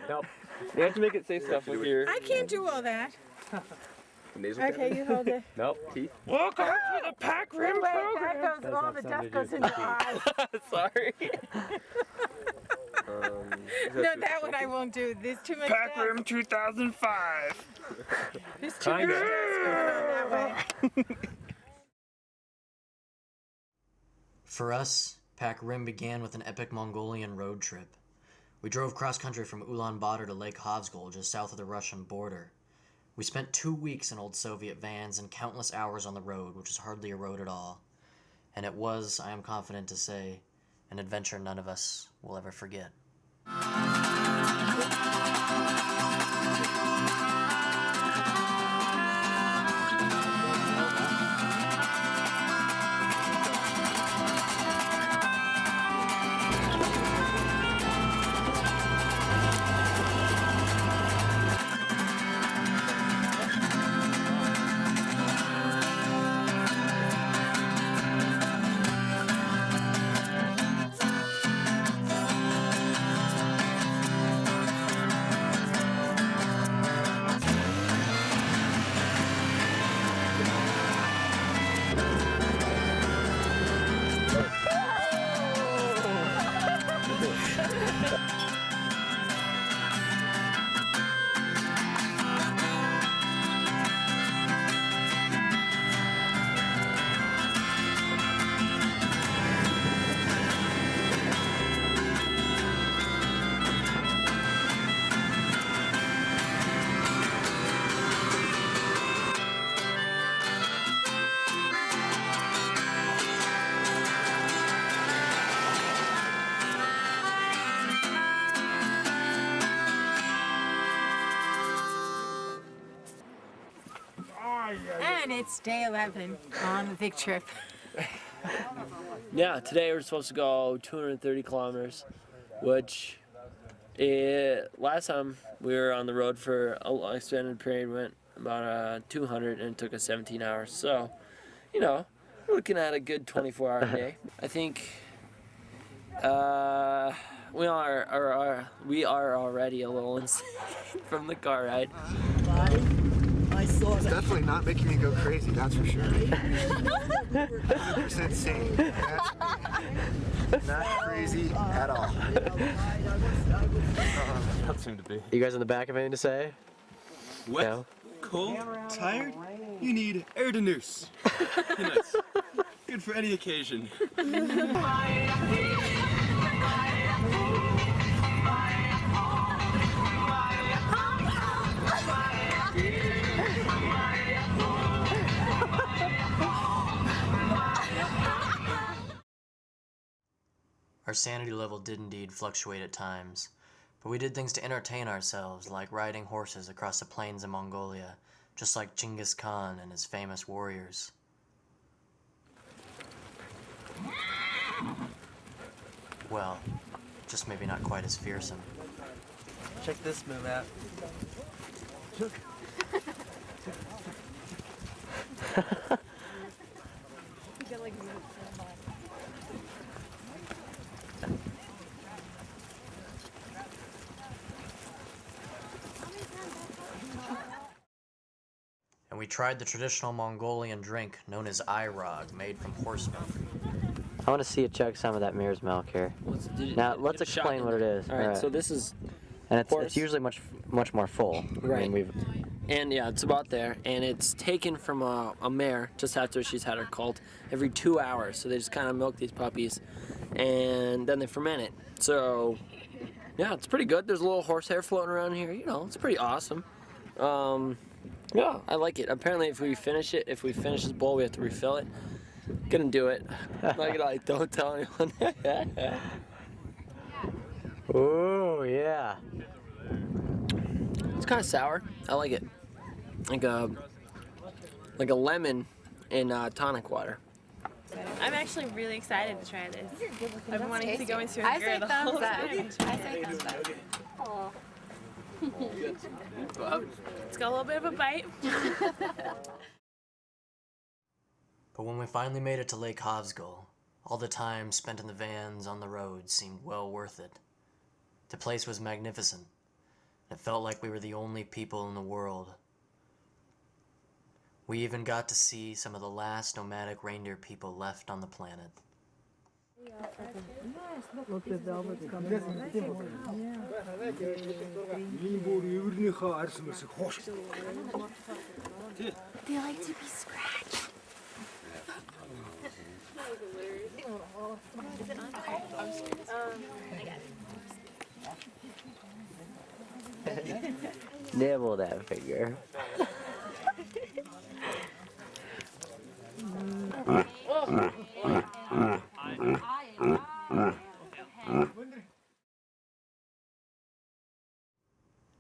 Nope. You have to make it say stuff with your... I can't do all that. Nasal okay, you hold it. Nope, teeth. Welcome to the PacRim program. That goes, all the duff goes in your eyes. Sorry. No, that one I won't do. There's too much PacRim 2005. There's too much going on that way. For us, PacRim began with an epic Mongolian road trip. We drove cross-country from Ulaanbaatar to Lake Hovsgol, just south of the Russian border. We spent 2 weeks in old Soviet vans and countless hours on the road, which was hardly a road at all. And it was, I am confident to say, an adventure none of us will ever forget. And it's day 11 on the big trip. Yeah, today we're supposed to go 230 kilometers, which last time we were on the road for a long extended period went about 200 and it took us 17 hours. So, you know, we're looking at a good 24-hour day. I think we are already a little insane from the car ride. It's definitely not making me go crazy, that's for sure. 100% sane. That's not crazy at all. That seemed to be. You guys in the back have anything to say? Wet, No? cold, tired? You need air de noose. Nice. Good for any occasion. Our sanity level did indeed fluctuate at times, but we did things to entertain ourselves, like riding horses across the plains of Mongolia, just like Genghis Khan and his famous warriors. Well, just maybe not quite as fearsome. Check this move out. And we tried the traditional Mongolian drink known as irog, made from horse milk. I want to see you chug some of that mare's milk here. Now, let's explain what it is. All right, so this is and it's usually much more full. Right. I mean, and yeah, it's about there, and it's taken from a mare just after she's had her colt every 2 hours. So they just kind of milk these puppies, and then they ferment it. So yeah, it's pretty good. There's a little horsehair floating around here. You know, it's pretty awesome. Yeah, I like it. Apparently, if we finish this bowl, we have to refill it. Gonna do it. Like, don't tell anyone. Oh yeah. It's kind of sour. I like it. Like a lemon in tonic water. I'm actually really excited to try this. I've been wanting to go into I a say beer the whole thumbs up. time. I say thumbs up. It's got a little bit of a bite. But when we finally made it to Lake Hovsgol, all the time spent in the vans on the road seemed well worth it. The place was magnificent. It felt like we were the only people in the world. We even got to see some of the last nomadic reindeer people left on the planet. They like to be scratched. Nibble that finger.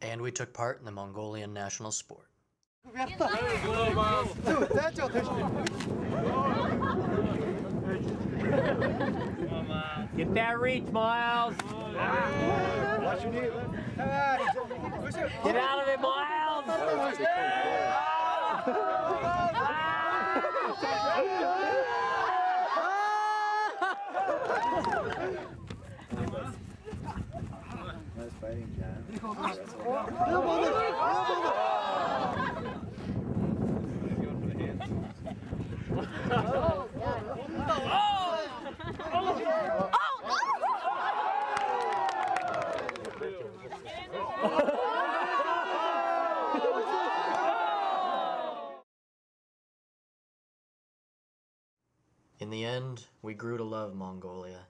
And we took part in the Mongolian national sport. Get that reach, Miles. Get out of it, Miles. Nice fighting, John. In the end, we grew to love Mongolia.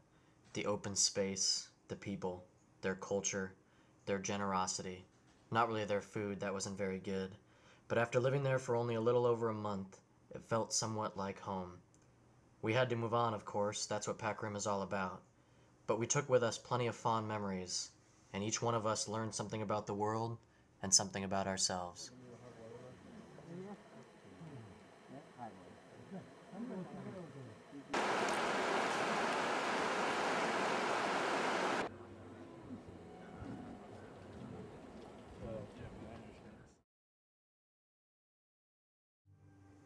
The open space, the people, their culture, their generosity. Not really their food, that wasn't very good. But after living there for only a little over a month, it felt somewhat like home. We had to move on, of course, that's what PacRim is all about. But we took with us plenty of fond memories, and each one of us learned something about the world and something about ourselves.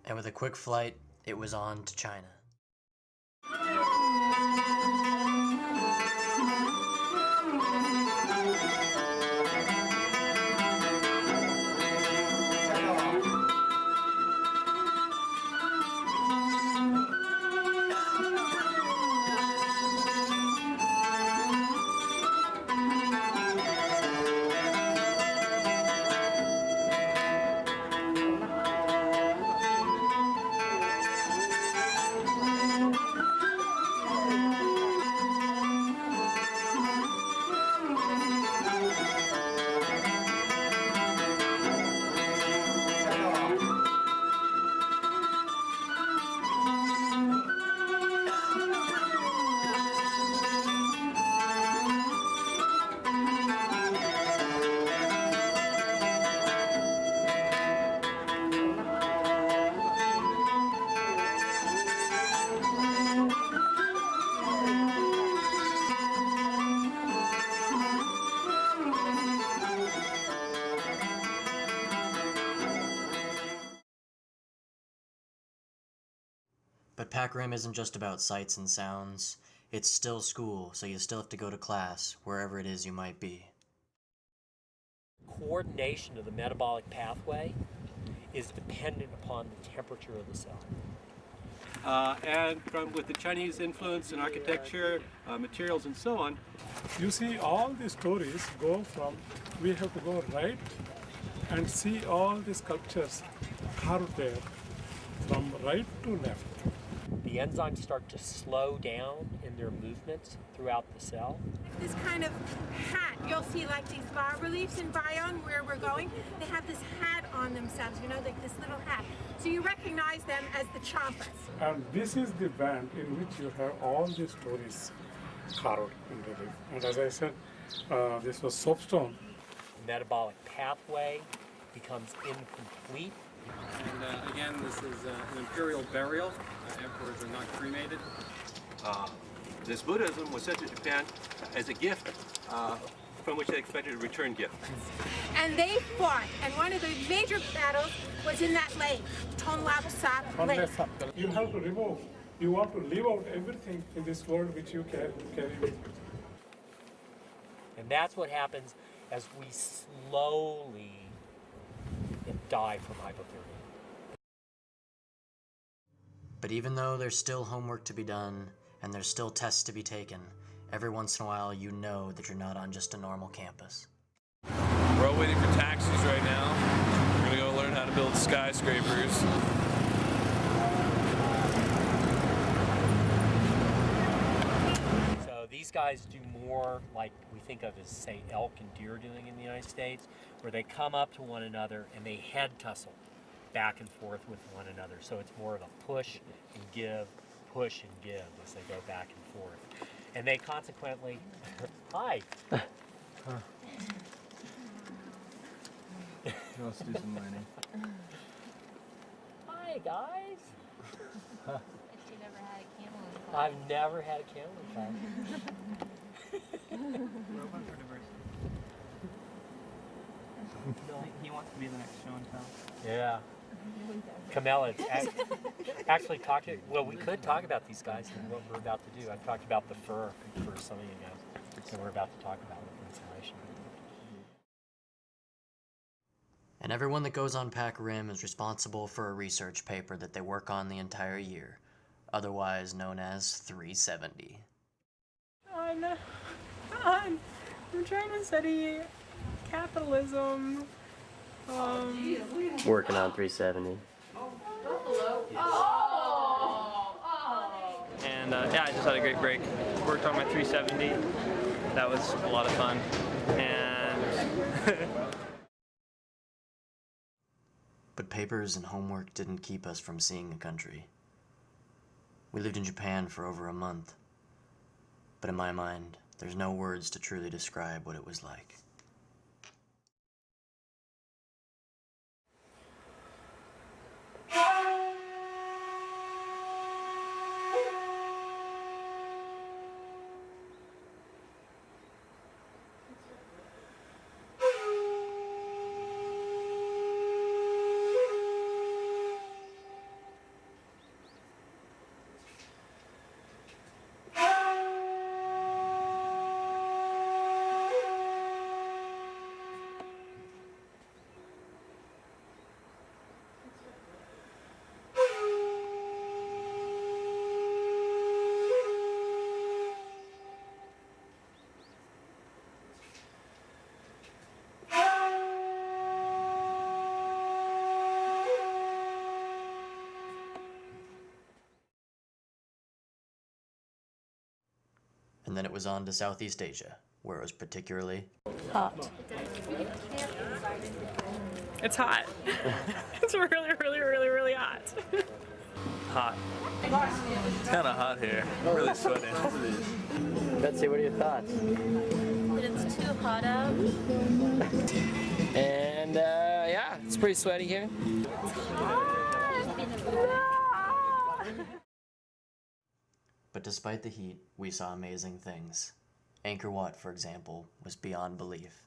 And with a quick flight, it was on to China. But PacRim isn't just about sights and sounds. It's still school, so you still have to go to class, wherever it is you might be. Coordination of the metabolic pathway is dependent upon the temperature of the cell. And with the Chinese influence in architecture, materials, and so on. You see, all the stories go from, we have to go right and see all the sculptures carved there, from right to left. The the enzymes start to slow down in their movements throughout the cell. This kind of hat, you'll see like these bas-reliefs in Bayonne where we're going, they have this hat on themselves, you know, like this little hat. So you recognize them as the Champas. And this is the band in which you have all the stories carved in relief. And as I said, this was soapstone. The metabolic pathway becomes incomplete. And again, this is an imperial burial. Emperors are not cremated. This Buddhism was sent to Japan as a gift from which they expected a return gift. And they fought, and one of the major battles was in that lake, Tonlap Sap Lake. You have to remove, you want to leave out everything in this world which you carry with you. And that's what happens as we slowly die from hypothermia. But even though there's still homework to be done, and there's still tests to be taken, every once in a while you know that you're not on just a normal campus. We're all waiting for taxis right now. We're gonna go learn how to build skyscrapers. So these guys do more like we think of as, say, elk and deer doing in the United States, where they come up to one another and they head tussle back and forth with one another. So it's more of a push and give as they go back and forth. And they consequently, hi. Let's do some mining. Hi, guys. Bet you never had a camel in class. I've never had a camel in class. He wants to be the next show and tell. Yeah. Camilla, actually well, we could talk about these guys and what we're about to do. I've talked about the fur for some of you guys, and we're about to talk about it with insulation. And everyone that goes on PacRim is responsible for a research paper that they work on the entire year, otherwise known as 370. I'm trying to study capitalism. Working on 370. And yeah, I just had a great break. Worked on my 370. That was a lot of fun. And But papers and homework didn't keep us from seeing the country. We lived in Japan for over a month, but in my mind, there's no words to truly describe what it was like. And then it was on to Southeast Asia, where it was particularly hot. It's hot. It's really, really, really, really hot. Hot. It's kind of hot here. I'm really sweating. Betsy, what are your thoughts? It's too hot out. And yeah, it's pretty sweaty here. But despite the heat, we saw amazing things. Angkor Wat, for example, was beyond belief.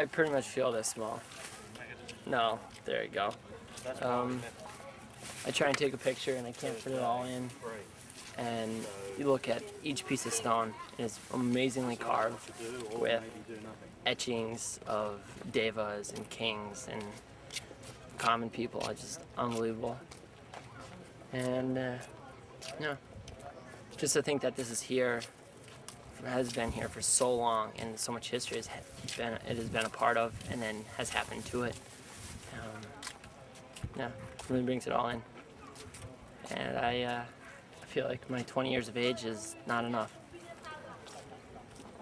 I pretty much feel this small. No, there you go. I try and take a picture and I can't fit it all in. And you look at each piece of stone, and it's amazingly carved with etchings of devas and kings and common people. It's just unbelievable. And yeah, just to think that this is here, has been here for so long, and so much history has been a part of, and then has happened to it. Yeah, really brings it all in. And I feel like my 20 years of age is not enough.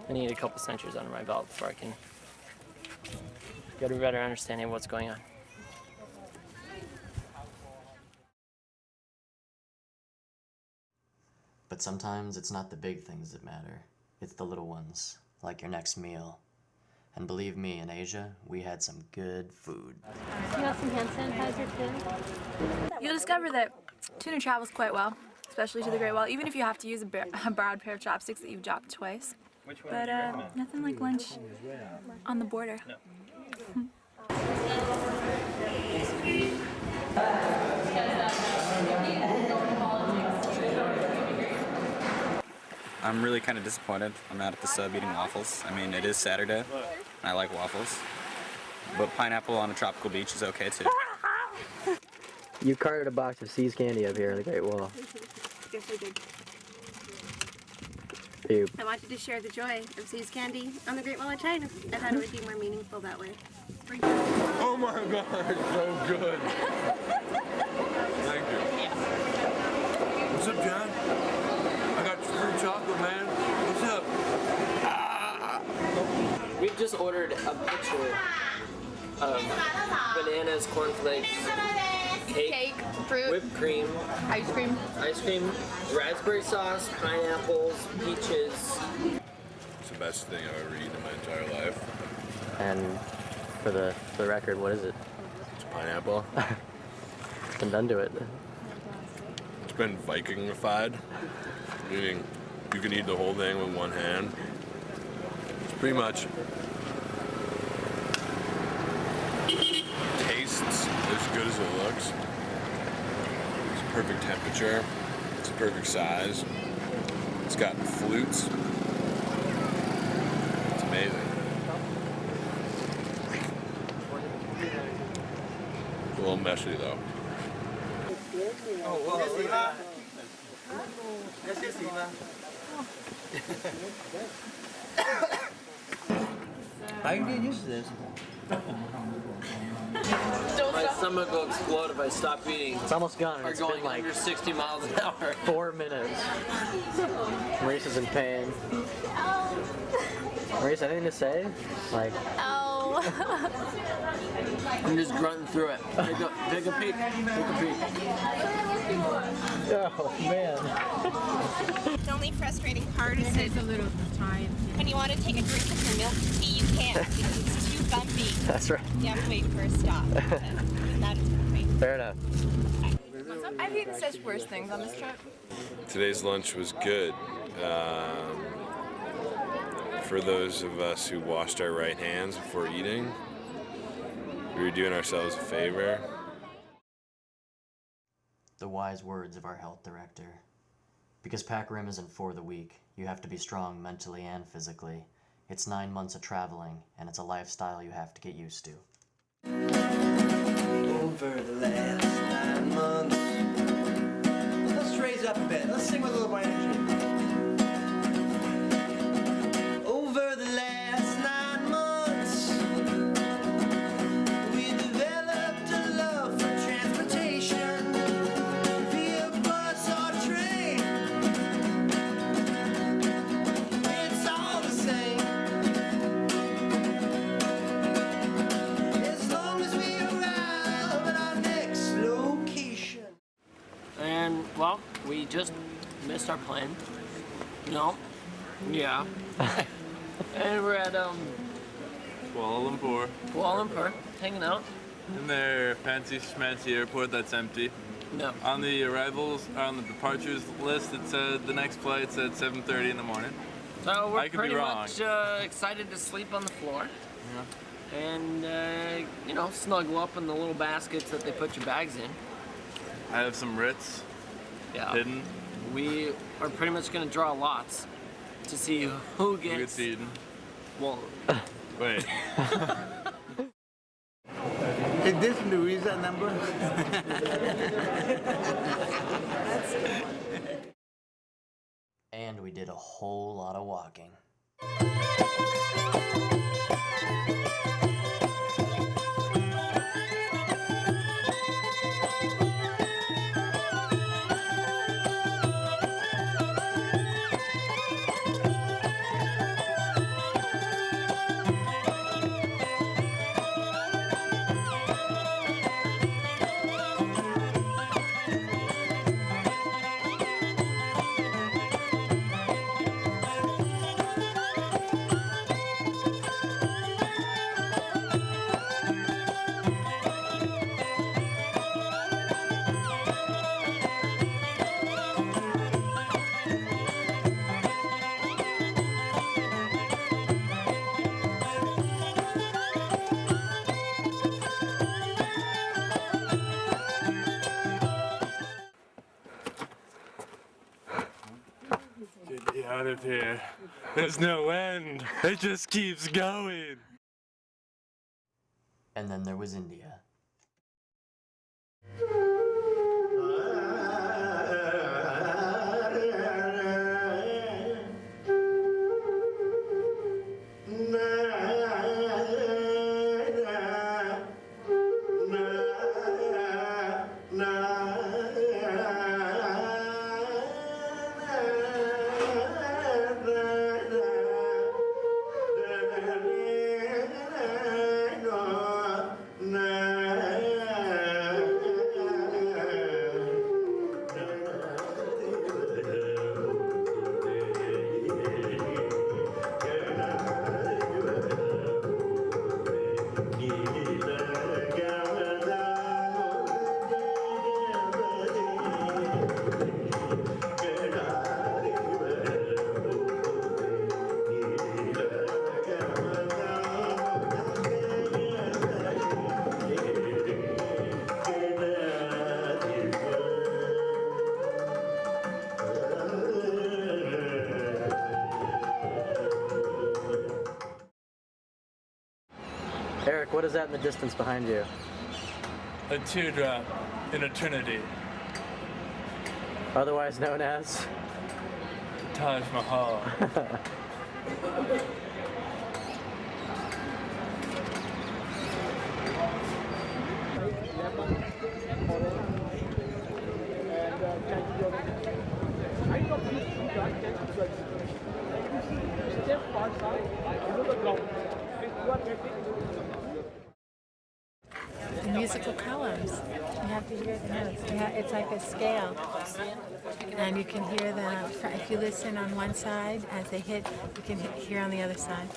I need a couple centuries under my belt before I can get a better understanding of what's going on. But sometimes it's not the big things that matter. It's the little ones, like your next meal. And believe me, in Asia, we had some good food. You have some hand sanitizer too? You'll discover that tuna travels quite well, especially to the Great Wall, even if you have to use a borrowed pair of chopsticks that you've dropped twice. But nothing like lunch on the border. No. I'm really kind of disappointed. I'm out at the sub eating waffles. I mean, it is Saturday, and I like waffles. But pineapple on a tropical beach is okay too. You carted a box of See's candy up here in the Great Wall. Yes, I did. You. I wanted to share the joy of See's candy on the Great Wall of China. I thought it would be more meaningful that way. Oh my God, it's so good. Thank you. What's up, John? I got free chocolate, man. What's up? We've just ordered a picture of bananas, cornflakes, cake, fruit, whipped cream, ice cream, raspberry sauce, pineapples, peaches. It's the best thing I've ever eaten in my entire life. And for the record, what is it? It's pineapple. Been done to it. It's been Vikingified, meaning you can eat the whole thing with one hand. It's pretty much tastes as good as it looks. It's perfect temperature. It's perfect size. It's got flutes. It's amazing. It's a little messy though. How you getting used to this? My stomach will explode if I stop eating. It's almost gone. Or It's going been like under 60 miles an hour. 4 minutes. Maurice is in pain. Maurice, anything to say? Like. Oh. I'm just grunting through it. Take a peek. Take a peek. Oh man. The only frustrating part is it's a little time. When you want to take a drink of your milk tea, you can't because it's too bumpy. That's right. You have to wait for a stop. That is great. Fair enough. I've eaten such worse things on this trip. Today's lunch was good. For those of us who washed our right hands before eating, we were doing ourselves a favor. The wise words of our health director. Because PacRim isn't for the weak, you have to be strong mentally and physically. It's 9 months of traveling, and it's a lifestyle you have to get used to. Over the last 9 months. Let's raise up a bit. Let's sing with a little more energy. Over the last 9 months, we developed a love for transportation via bus or train. It's all the same as long as we arrive at our next location. And, well, we just missed our plane. No. Yeah. And we're at, Kuala Lumpur. Kuala Lumpur, hanging out. In their fancy schmancy airport that's empty. No. On the arrivals, on the departures list, it said the next flight's at 7:30 in the morning. So we're I could pretty be wrong. much excited to sleep on the floor. and you know, snuggle up in the little baskets that they put your bags in. I have some Ritz hidden. We are pretty much gonna draw lots to see who gets eaten. Well, wait. Is this Louisa number? And we did a whole lot of walking. Get me out of here. There's no end. It just keeps going. And then there was India. Eric, what is that in the distance behind you? A teardrop in eternity. Otherwise known as? Taj Mahal. The musical colors. You have to hear the notes. It's like a scale. And you can hear them. If you listen on one side as they hit, you can hear on the other side.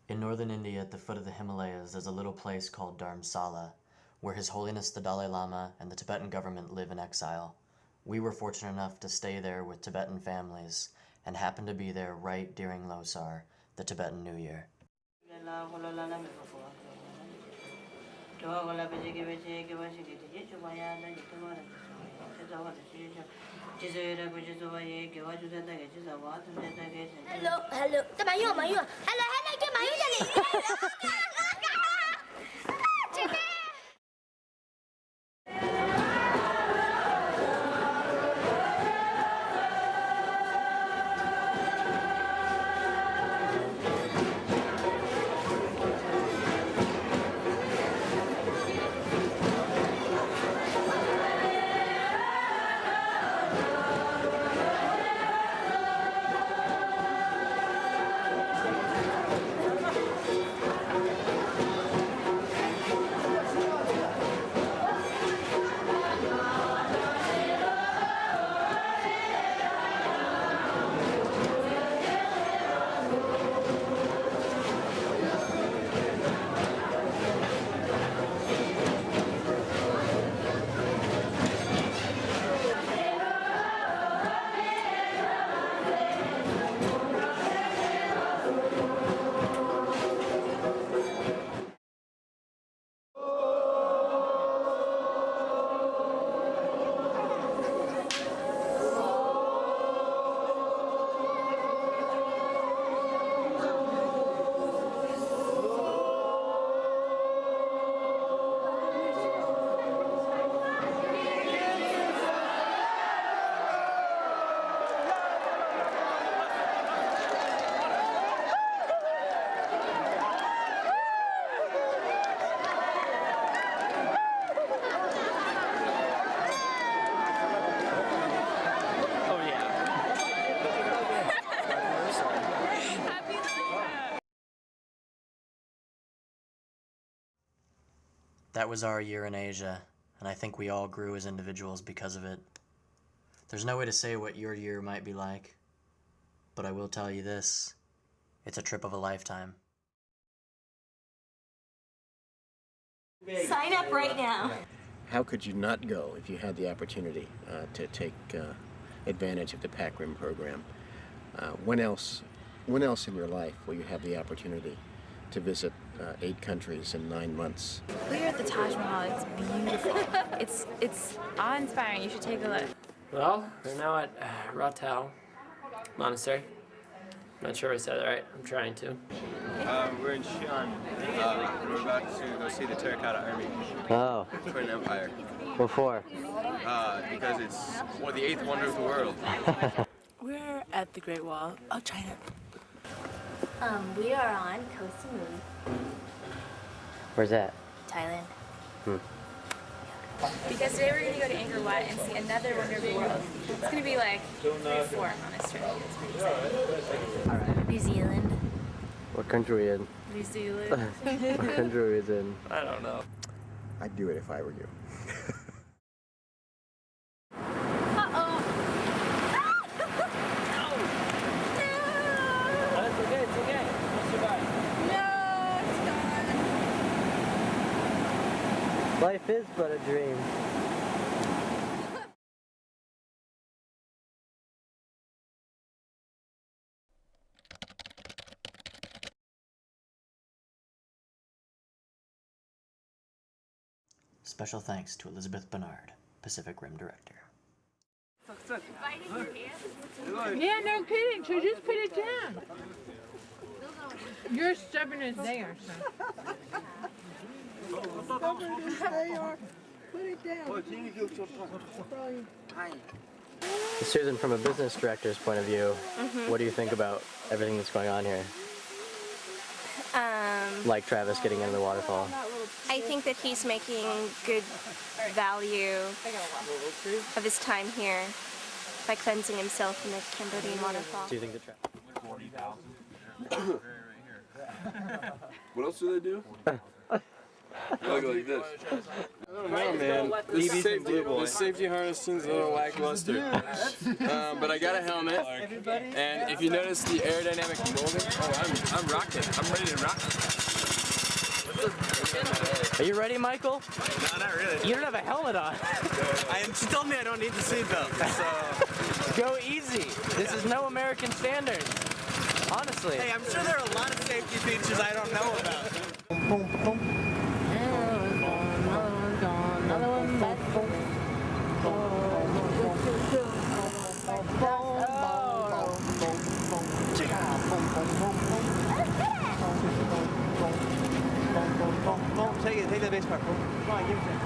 In northern India, at the foot of the Himalayas, there's a little place called Dharamsala, where His Holiness the Dalai Lama and the Tibetan government live in exile. We were fortunate enough to stay there with Tibetan families, and happened to be there right during Losar, the Tibetan New Year. Hello. Hello, cái máy cho chị. That was our year in Asia, and I think we all grew as individuals because of it. There's no way to say what your year might be like, but I will tell you this, it's a trip of a lifetime. Sign up right now. How could you not go if you had the opportunity to take advantage of the PacRim program? When else in your life will you have the opportunity to visit 8 countries in 9 months? We're at the Taj Mahal. It's beautiful. It's awe-inspiring. You should take a look. Well, we're now at Ratau Monastery. Not sure if I said that right. I'm trying to. We're in Xi'an. We're about to go see the Terracotta Army. Oh. For an empire. What for? Because it's the 8th wonder of the world. We're at the Great Wall of China. We are on Koh Samui, Where's that? Thailand. Because today we're going to go to Angkor Wat and see another wonder of the world. It's going to be like 3 or 4 monasteries. It's pretty exciting. New Zealand. What country are we in? New Zealand. What country are we in? I don't know. I'd do it if I were you. Life is but a dream. Special thanks to Elizabeth Bernard, Pacific Rim Director. Yeah, no kidding. So just put it down. You're stubborn as they are, so. Put it down. Susan, from a business director's point of view, what do you think about everything that's going on here? Like Travis getting into the waterfall. I think that he's making good value of his time here by cleansing himself in the Cambodian waterfall. Do you think that What else do they do? Like this. I don't know, man. The safety harness seems a little lackluster. But I got a helmet, and if you notice the aerodynamic molding, I'm rocking. I'm ready to rock. Are you ready, Michael? No, not really. You don't have a helmet on. She told me I don't need the seatbelt, so... Go easy. This is no American standards. Honestly. Hey, I'm sure there are a lot of safety features I don't know about. Take that bass part. Come on, give it to him.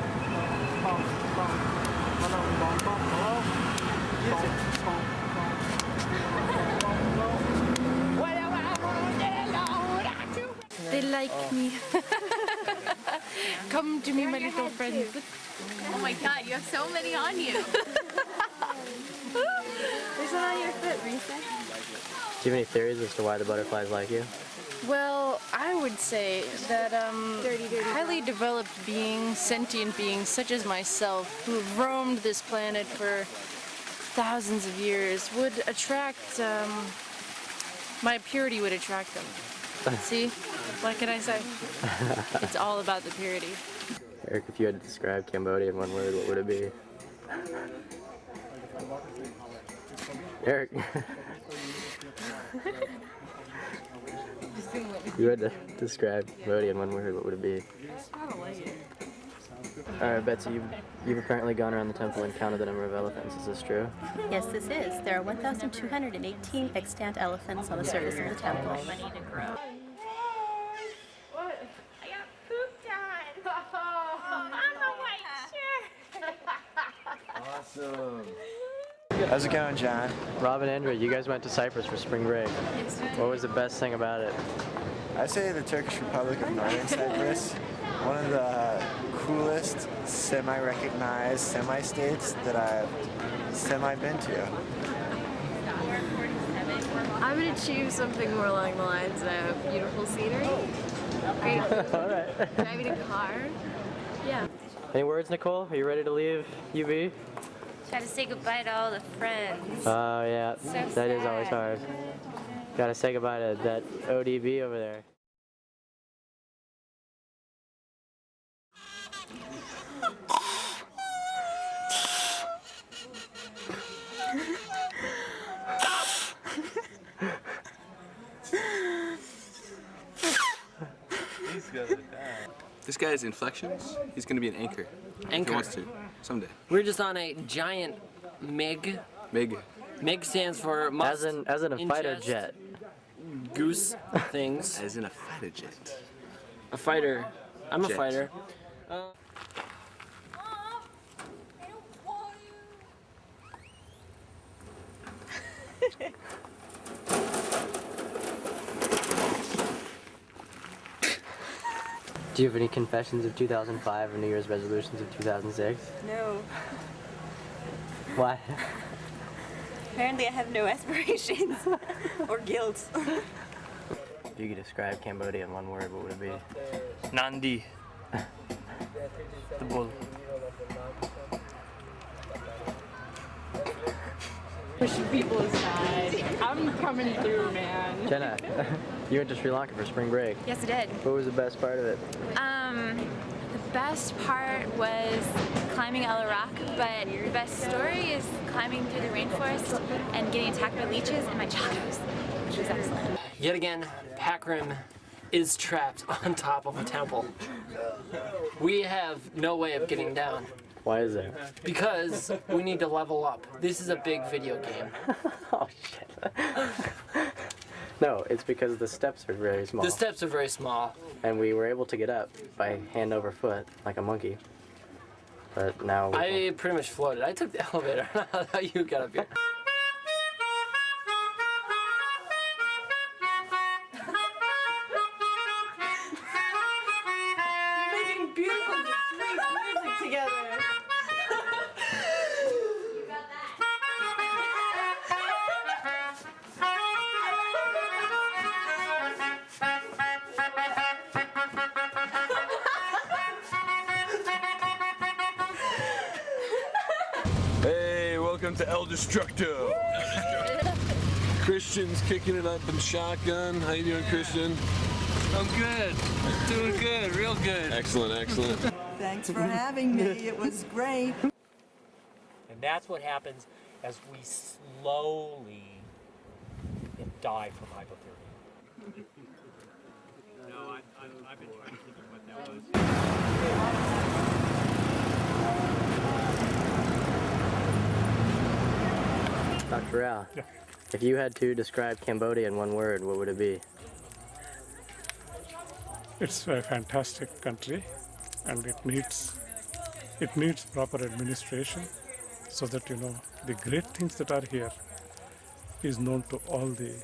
They like me. Come to me, my little friend. Oh my god, you have so many on you. There's one on your foot, Risa. Do you have any theories as to why the butterflies like you? Well, I would say that highly developed beings, sentient beings such as myself, who have roamed this planet for thousands of years, would attract, my purity would attract them. See? What can I say? It's all about the purity. Eric, if you had to describe Cambodia in one word, what would it be? Eric. If you had to describe Cambodia in one word, what would it be? Alright, Betsy, you've apparently gone around the temple and counted the number of elephants. Is this true? Yes, this is. There are 1,218 extant elephants on the surface of the temple. Awesome. How's it going, John? Rob and Andrew, you guys went to Cyprus for spring break. What was the best thing about it? I'd say the Turkish Republic of Northern Cyprus. One of the coolest, semi-recognized semi-states that I've semi-been to. I would choose something more along the lines of beautiful scenery, great food, driving a car, Yeah. Any words, Nicole? Are you ready to leave UB? Try to say goodbye to all the friends. Oh yeah, So that is always sad. hard. Gotta say goodbye to that ODB over there. This guy has inflections. He's gonna be an anchor. If he wants to, someday. We're just on a giant MiG. MiG. MiG stands for As in a fighter jet. Goose things. As in a fighter jet. A fighter. I'm a Jet. fighter. Do you have any confessions of 2005 or New Year's resolutions of 2006? No. Why? Apparently I have no aspirations or guilt. If you could describe Cambodia in one word, what would it be? Nandi. The bull. Pushing people aside. I'm coming through, man. Jenna, you went to Sri Lanka for spring break. Yes, I did. What was the best part of it? The best part was climbing El Rock, but the best story is climbing through the rainforest and getting attacked by leeches and my chacos, which was excellent. Yet again, PacRim is trapped on top of a temple. We have no way of getting down. Why is that? Because we need to level up. This is a big video game. Oh shit. No, it's because the steps are very small. The steps are very small. And we were able to get up by hand over foot, like a monkey. But now I pretty much floated. I took the elevator. I don't know how you got up here. Making beautiful music together. Hey, welcome to El Destructo. Christian's kicking it up in shotgun. How you doing, Christian? I'm good. Doing good, real good. Excellent, excellent. Thanks for having me. It was great. And that's what happens as we slowly die from hypothermia. No, I've been trying to think of what that was. Dr. Rao, if you had to describe Cambodia in one word, what would it be? It's a fantastic country, and it needs proper administration, so that the great things that are here is known to all the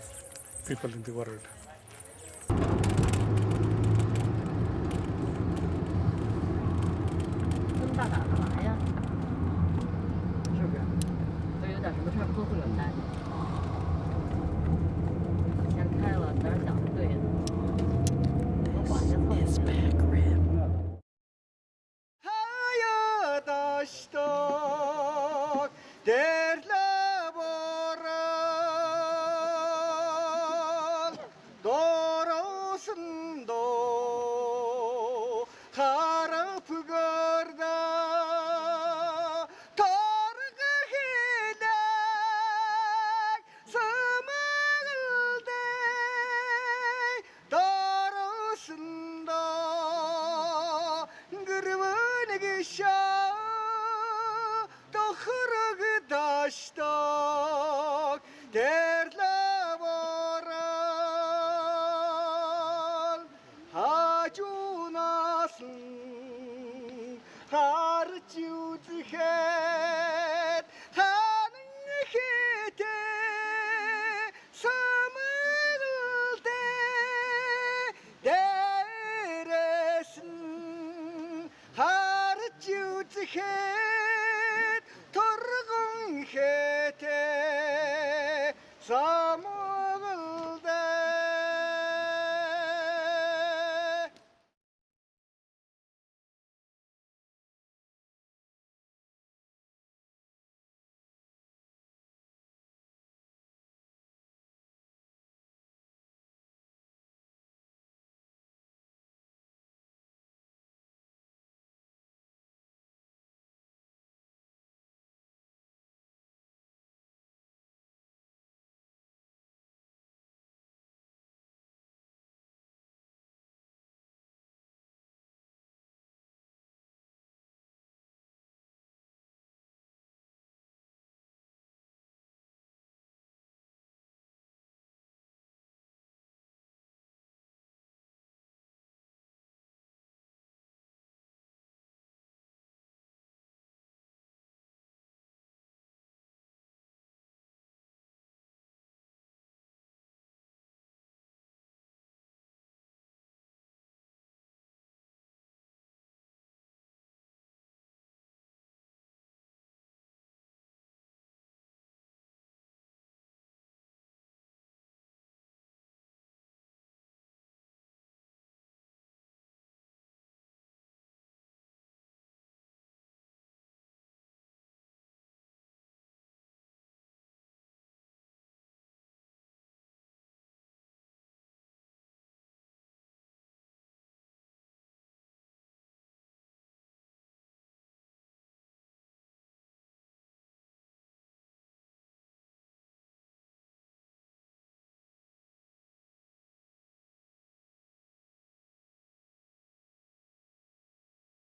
people in the world. It's PacRim. Some